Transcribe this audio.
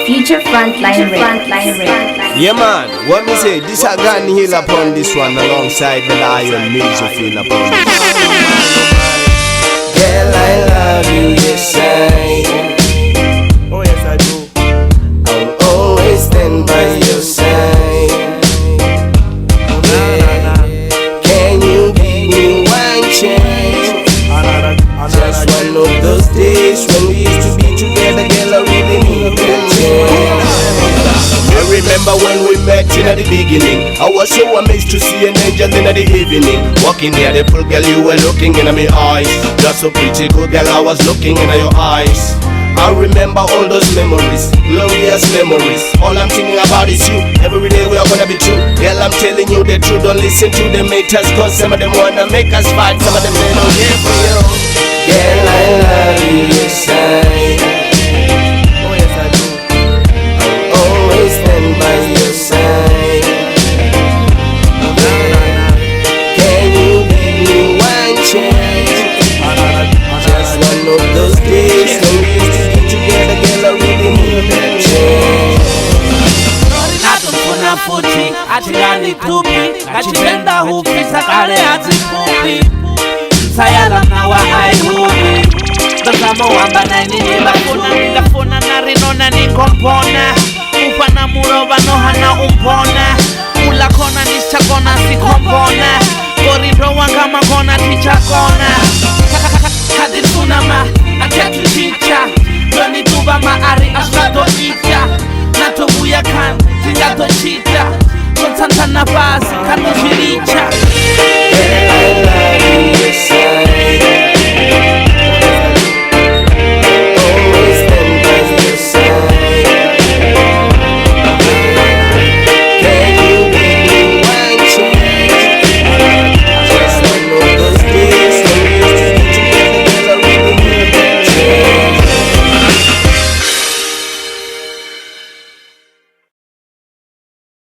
Future Frontline Radio. Yeah man, what me say, this a Gun Hill upon this one alongside the Lion Music upon this. Girl, I love you, yes I. Oh yes I do. I'll always stand by your side. Can you give me one chance? Just one of those days when we used to be together, girl, I really need that chance. I remember when we met in the beginning. I was so amazed to see an angel in the evening. Walking near the pool, girl, you were looking in my eyes. You're so pretty good, girl, I was looking in your eyes. I remember all those memories, glorious memories. All I'm thinking about is you. Every day we are gonna be true. Girl, I'm telling you the truth. Don't listen to the haters, cause some of them wanna make us fight. Some of them they don't care for you. Girl, I love you, yes I. Oh yes I do. I'll always stand by your side. Can you give me one chance? Just one of those days when we used to be together, girl, I really need that chance. Natumfuna futhi athikani tupi kachipenda hufisa kale hazifupi sayala nawa aihubi Basamo wamba na nini bafuna Ningafuna na rinona nikompona Ufana muroba nohana umpona Ulakona nishakona sikompona Korido wangama kona tichakona Kadituna ma atetu chicha Doni tuba maari asnato ita Nato buya kan tingato chita Kontanta na basi kano chiricha